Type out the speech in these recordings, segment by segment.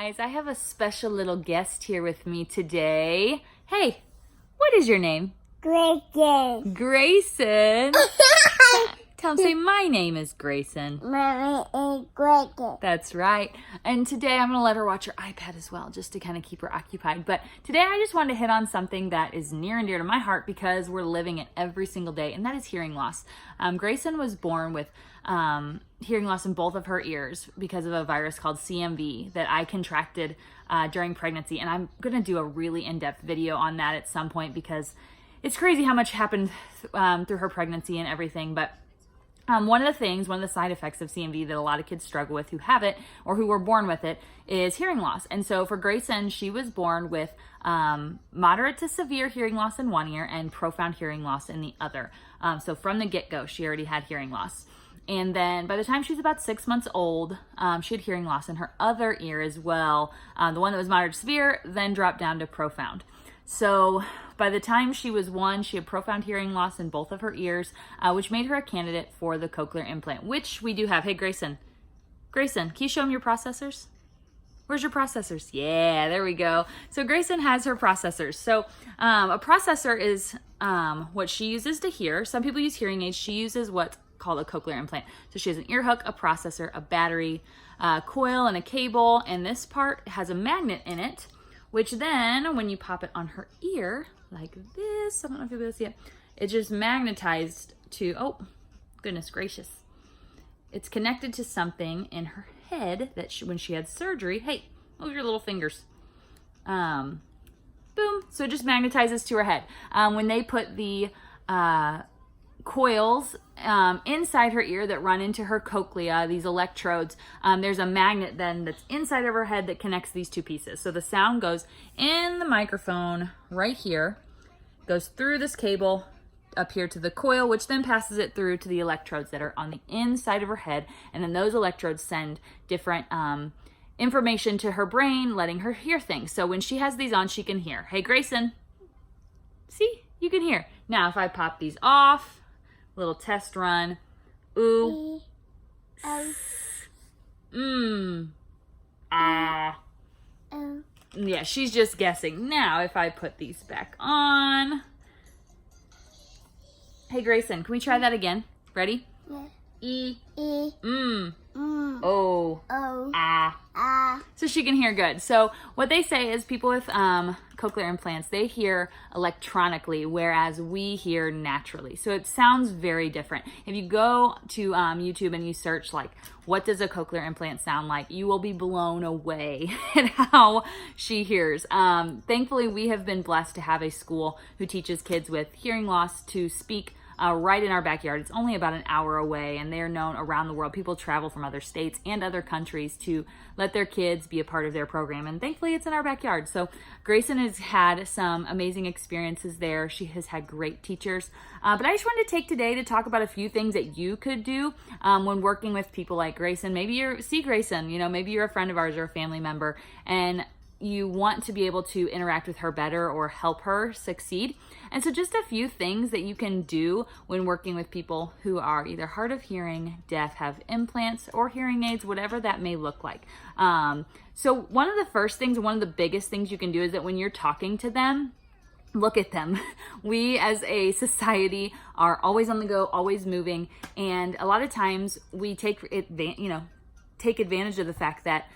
guys, I have a special little guest here with me today. Hey, what is your name? Grayson. Grayson. Tell him, say, my name is Grayson. My name is Grayson. That's right. And today I'm going to let her watch her iPad as well, just to kind of keep her occupied. But today I just wanted to hit on something that is near and dear to my heart because we're living it every single day, and that is hearing loss. Grayson was born with hearing loss in both of her ears because of a virus called CMV that I contracted during pregnancy. And I'm going to do a really in-depth video on that at some point because it's crazy how much happened through her pregnancy and everything. But one of the side effects of CMV that a lot of kids struggle with who have it or who were born with it is hearing loss. And so for Grayson, she was born with moderate to severe hearing loss in one ear and profound hearing loss in the other. So from the get-go, she already had hearing loss. And then by the time she was about 6 months old, she had hearing loss in her other ear as well. The one that was moderate to severe then dropped down to profound. So by the time she was 1, she had profound hearing loss in both of her ears, which made her a candidate for the cochlear implant, which we do have. Hey, Grayson. Grayson, can you show them your processors? Where's your processors? Yeah, there we go. So Grayson has her processors. So a processor is what she uses to hear. Some people use hearing aids. She uses what's called a cochlear implant. So she has an ear hook, a processor, a battery, coil, and a cable. And this part has a magnet in it, which then when you pop it on her ear like this, I don't know if you'll be able to see it, it's just magnetized to, oh, goodness gracious. It's connected to something in her head that when she had surgery, hey, move your little fingers. Boom. So it just magnetizes to her head. When they put the coils inside her ear that run into her cochlea, these electrodes, there's a magnet then that's inside of her head that connects these two pieces. So the sound goes in the microphone right here, goes through this cable up here to the coil, which then passes it through to the electrodes that are on the inside of her head. And then those electrodes send different information to her brain, letting her hear things. So when she has these on, she can hear. Hey, Grayson, see, you can hear. Now, if I pop these off, little test run. Ooh. Ah. Yeah, she's just guessing. Now, if I put these back on. Hey, Grayson, can we try that again? Ready? Yeah. E. E. O. Ah. So she can hear good. So what they say is people with cochlear implants, they hear electronically, whereas we hear naturally. So it sounds very different. If you go to YouTube and you search like, what does a cochlear implant sound like? You will be blown away at how she hears. Thankfully, we have been blessed to have a school who teaches kids with hearing loss to speak right in our backyard. It's only about an hour away, and they're known around the world. People travel from other states and other countries to let their kids be a part of their program, and thankfully it's in our backyard. So Grayson has had some amazing experiences there. She has had great teachers, but I just wanted to take today to talk about a few things that you could do when working with people like Grayson. Maybe Grayson, maybe you're a friend of ours or a family member, and you want to be able to interact with her better or help her succeed. And so just a few things that you can do when working with people who are either hard of hearing, deaf, have implants or hearing aids, whatever that may look like. So one of the first things, one of the biggest things you can do is that when you're talking to them, look at them. We as a society are always on the go, always moving. And a lot of times we take advantage of the fact that,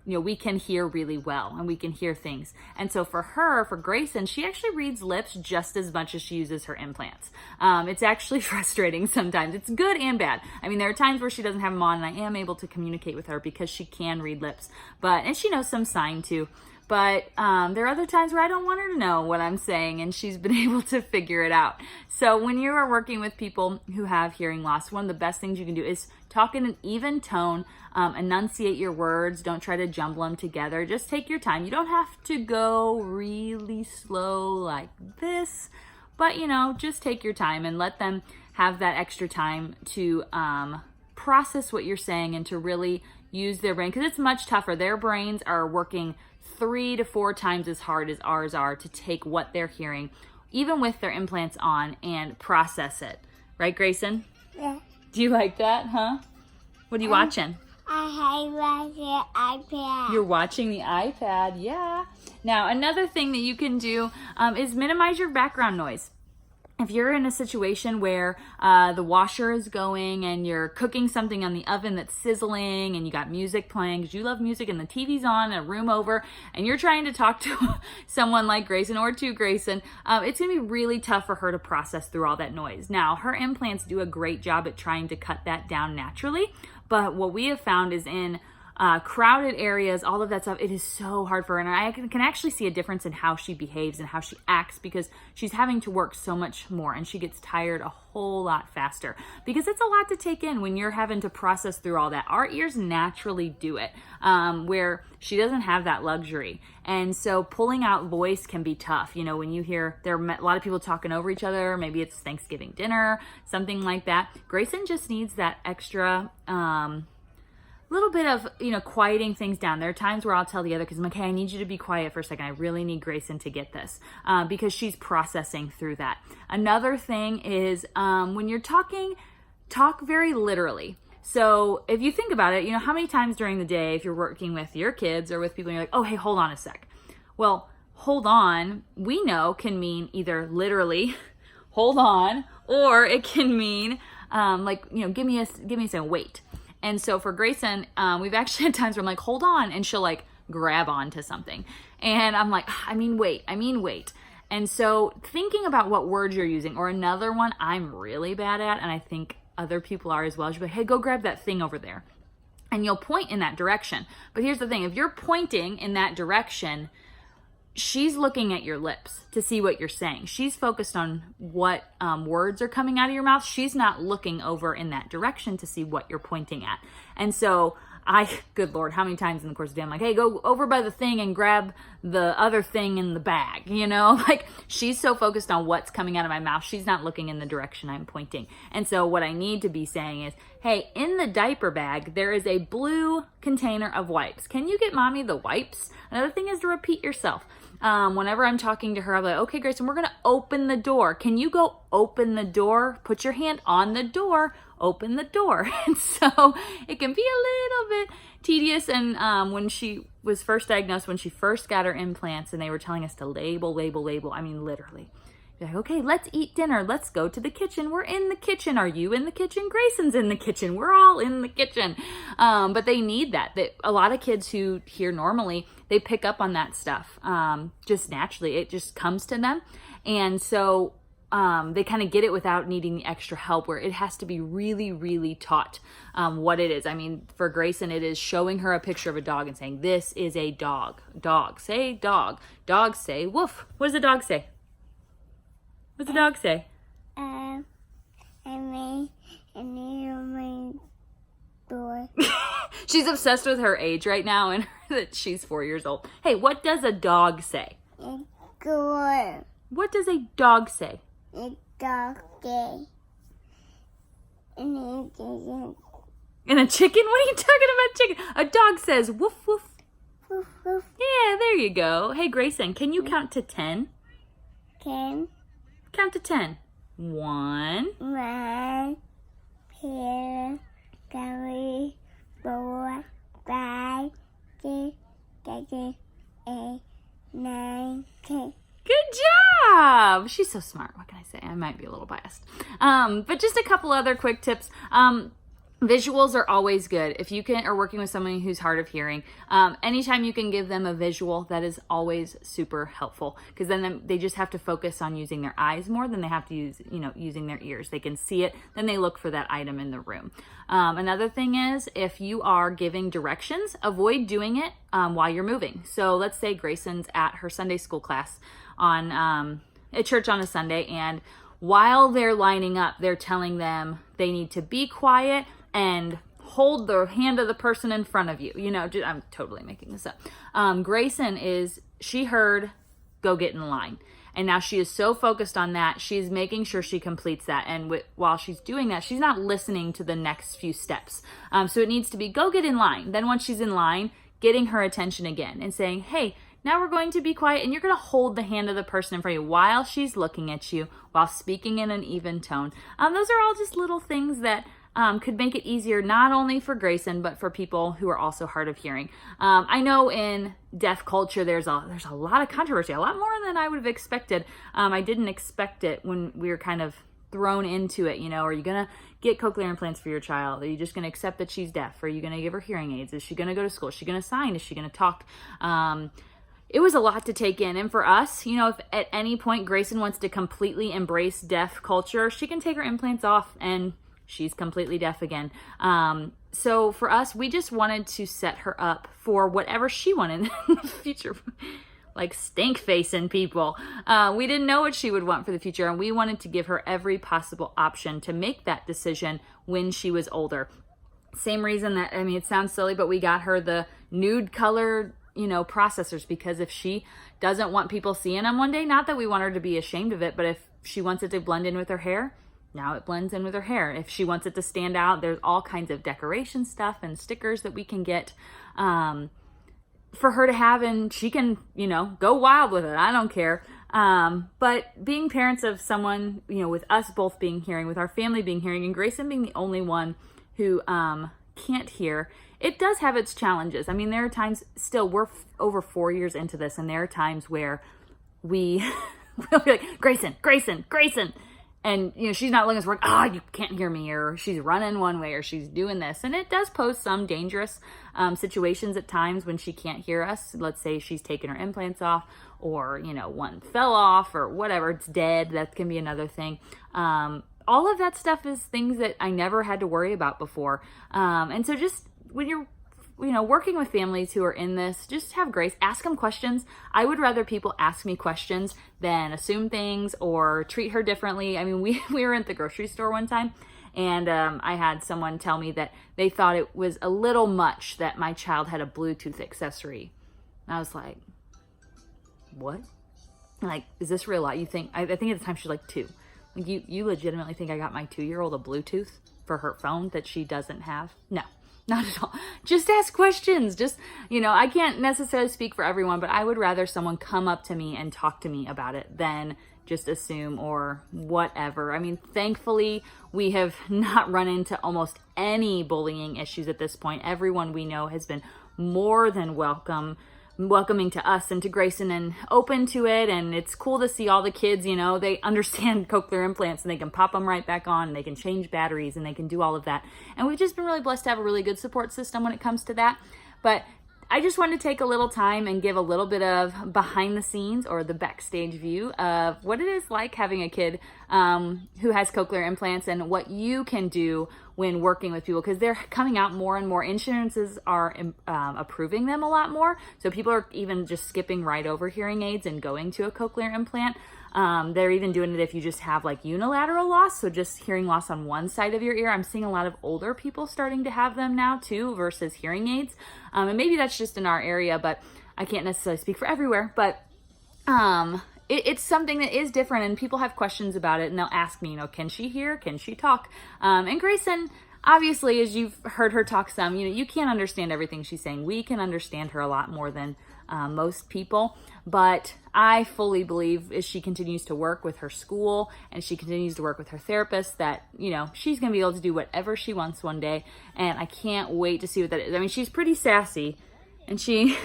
we can hear really well and we can hear things. And so for Grayson, she actually reads lips just as much as she uses her implants. It's actually frustrating sometimes. It's good and bad. I mean, there are times where she doesn't have them on and I am able to communicate with her because she can read lips, and she knows some sign too. But there are other times where I don't want her to know what I'm saying, and she's been able to figure it out. So when you are working with people who have hearing loss, one of the best things you can do is talk in an even tone, enunciate your words. Don't try to jumble them together. Just take your time. You don't have to go really slow like this, but just take your time and let them have that extra time to process what you're saying and to really use their brain, because it's much tougher. Their brains are working 3 to 4 times as hard as ours are to take what they're hearing, even with their implants on, and process it. Right, Grayson? Yeah. Do you like that, huh? What are you watching? I watch the iPad. You're watching the iPad, yeah. Now, another thing that you can do is minimize your background noise. If you're in a situation where the washer is going and you're cooking something on the oven that's sizzling and you got music playing because you love music and the TV's on in a room over and you're trying to talk to someone like Grayson or to Grayson, it's going to be really tough for her to process through all that noise. Now, her implants do a great job at trying to cut that down naturally, but what we have found is in crowded areas, all of that stuff, it is so hard for her. And I can actually see a difference in how she behaves and how she acts because she's having to work so much more and she gets tired a whole lot faster because it's a lot to take in when you're having to process through all that. Our ears naturally do it, where she doesn't have that luxury. And so pulling out voice can be tough. You know, when you hear there are a lot of people talking over each other, maybe it's Thanksgiving dinner, something like that. Grayson just needs that extra, little bit of, quieting things down. There are times where I'll tell the other kids, I'm like, hey, I need you to be quiet for a second. I really need Grayson to get this because she's processing through that. Another thing is when you're talking, talk very literally. So if you think about it, how many times during the day, if you're working with your kids or with people, and you're like, oh, hey, hold on a sec. Well, hold on, we know can mean either literally, hold on, or it can mean give me a second, wait. And so for Grayson, we've actually had times where I'm like, hold on, and she'll like grab onto something. And I'm like, I mean, wait. And so thinking about what words you're using, or another one I'm really bad at, and I think other people are as well, she'll be like, hey, go grab that thing over there. And you'll point in that direction. But here's the thing, if you're pointing in that direction, she's looking at your lips to see what you're saying. She's focused on what words are coming out of your mouth. She's not looking over in that direction to see what you're pointing at. And so good Lord, how many times in the course of the day I'm like, hey, go over by the thing and grab the other thing in the bag, Like she's so focused on what's coming out of my mouth. She's not looking in the direction I'm pointing. And so what I need to be saying is, hey, in the diaper bag, there is a blue container of wipes. Can you get mommy the wipes? Another thing is to repeat yourself. Whenever I'm talking to her, I'm like, okay, Grayson, we're going to open the door. Can you go open the door? Put your hand on the door, open the door. And so it can be a little bit tedious. And when she was first diagnosed, when she first got her implants and they were telling us to label, I mean, literally. Like, okay, let's eat dinner. Let's go to the kitchen. We're in the kitchen. Are you in the kitchen? Grayson's in the kitchen. We're all in the kitchen. But they need that. A lot of kids who hear normally, they pick up on that stuff just naturally. It just comes to them. And so they kind of get it without needing the extra help, where it has to be really, really taught what it is. I mean, for Grayson, it is showing her a picture of a dog and saying, this is a dog. Dog, say dog. Dog, say woof. What does the dog say? What's the dog say? I need my door. She's obsessed with her age right now and that she's 4 years old. Hey, what does a dog say? A door. What does a dog say? A dog day. And a chicken? What are you talking about, chicken? A dog says woof, woof. woof, woof. Yeah, there you go. Hey, Grayson, can you count to 10? 10. Count to 10. 1. 1, 2, 3, 4, 5, 6, 7, 8, 9, 10. Good job! She's so smart. What can I say? I might be a little biased. But just a couple other quick tips. Visuals are always good. If you are working with someone who's hard of hearing, anytime you can give them a visual, that is always super helpful, because then they just have to focus on using their eyes more than they have to use, using their ears. They can see it, then they look for that item in the room. Another thing is, if you are giving directions, avoid doing it while you're moving. So let's say Grayson's at her Sunday school class at church on a Sunday, and while they're lining up, they're telling them they need to be quiet and hold the hand of the person in front of you. I'm totally making this up. Grayson she heard, go get in line. And now she is so focused on that, she's making sure she completes that. And while she's doing that, she's not listening to the next few steps. So it needs to be, go get in line. Then once she's in line, getting her attention again and saying, hey, now we're going to be quiet, and you're going to hold the hand of the person in front of you while she's looking at you, while speaking in an even tone. Those are all just little things that could make it easier not only for Grayson, but for people who are also hard of hearing. I know in deaf culture, there's a lot of controversy, a lot more than I would have expected. I didn't expect it when we were kind of thrown into it. Are you going to get cochlear implants for your child? Are you just going to accept that she's deaf? Are you going to give her hearing aids? Is she going to go to school? Is she going to sign? Is she going to talk? It was a lot to take in. And for us, if at any point Grayson wants to completely embrace deaf culture, she can take her implants off and she's completely deaf again. So for us, we just wanted to set her up for whatever she wanted in the future. Like stink facing people. We didn't know what she would want for the future, and we wanted to give her every possible option to make that decision when she was older. Same reason that, it sounds silly, but we got her the nude color, processors, because if she doesn't want people seeing them one day, not that we want her to be ashamed of it, but if she wants it to blend in with her hair, now it blends in with her hair. If she wants it to stand out, there's all kinds of decoration stuff and stickers that we can get for her to have, and she can, go wild with it. I don't care. But being parents of someone, with us both being hearing, with our family being hearing, and Grayson being the only one who can't hear, it does have its challenges. There are times, still, we're over 4 years into this, and there are times where we'll be like, Grayson, Grayson, Grayson. And, she's not looking at us, you can't hear me, or she's running one way, or she's doing this. And it does pose some dangerous situations at times when she can't hear us. Let's say she's taken her implants off, or, one fell off, or whatever, it's dead. That can be another thing. All of that stuff is things that I never had to worry about before. And so just when you're working with families who are in this, just have grace, ask them questions. I would rather people ask me questions than assume things or treat her differently. We were at the grocery store one time, and I had someone tell me that they thought it was a little much that my child had a Bluetooth accessory. And I was like, what? Like, is this real life? You think, I think at the time she was like 2. Like, you legitimately think I got my 2-year-old a Bluetooth for her phone that she doesn't have? No. Not at all. Just ask questions. Just, I can't necessarily speak for everyone, but I would rather someone come up to me and talk to me about it than just assume or whatever. Thankfully, we have not run into almost any bullying issues at this point. Everyone we know has been more than welcoming to us and to Grayson and open to it. And it's cool to see all the kids, they understand cochlear implants and they can pop them right back on and they can change batteries and they can do all of that. And we've just been really blessed to have a really good support system when it comes to that. But I just wanted to take a little time and give a little bit of behind the scenes or the backstage view of what it is like having a kid who has cochlear implants and what you can do when working with people, because they're coming out more and more. Insurances are approving them a lot more. So people are even just skipping right over hearing aids and going to a cochlear implant. They're even doing it if you just have like unilateral loss, so just hearing loss on one side of your ear. I'm seeing a lot of older people starting to have them now too versus hearing aids. And maybe that's just in our area, but I can't necessarily speak for everywhere. But it's something that is different, and people have questions about it, and they'll ask me, can she hear? Can she talk? And Grayson, obviously, as you've heard her talk some, you can't understand everything she's saying. We can understand her a lot more than most people, but I fully believe as she continues to work with her school and she continues to work with her therapist that, she's going to be able to do whatever she wants one day, and I can't wait to see what that is. She's pretty sassy, and she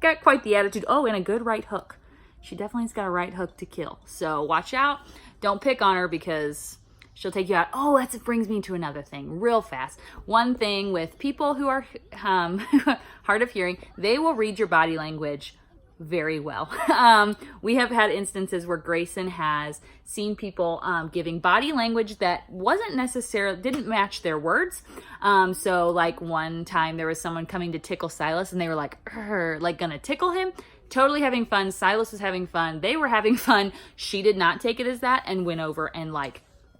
got quite the attitude. Oh, and a good right hook. She definitely has got a right hook to kill. So watch out. Don't pick on her because she'll take you out. Oh, that brings me to another thing real fast. One thing with people who are hard of hearing, they will read your body language very well. We have had instances where Grayson has seen people giving body language that didn't match their words. So like one time there was someone coming to tickle Silas and they were like gonna tickle him. Totally having fun. Silas was having fun. They were having fun. She did not take it as that and went over and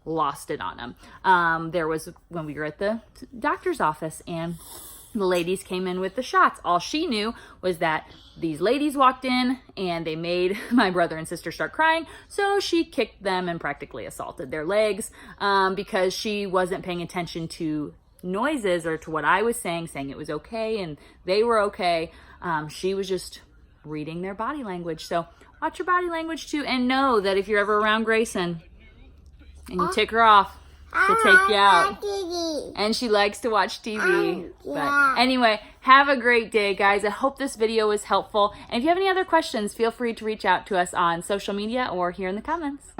lost it on him. There was when we were at the doctor's office and the ladies came in with the shots. All she knew was that these ladies walked in and they made my brother and sister start crying. So she kicked them and practically assaulted their legs because she wasn't paying attention to noises or to what I was saying it was okay and they were okay. She was just reading their body language. So watch your body language too, and know that if you're ever around Grayson and you tick her off, she'll take you out. And she likes to watch TV. Yeah. But anyway, have a great day, guys. I hope this video was helpful. And if you have any other questions, feel free to reach out to us on social media or here in the comments.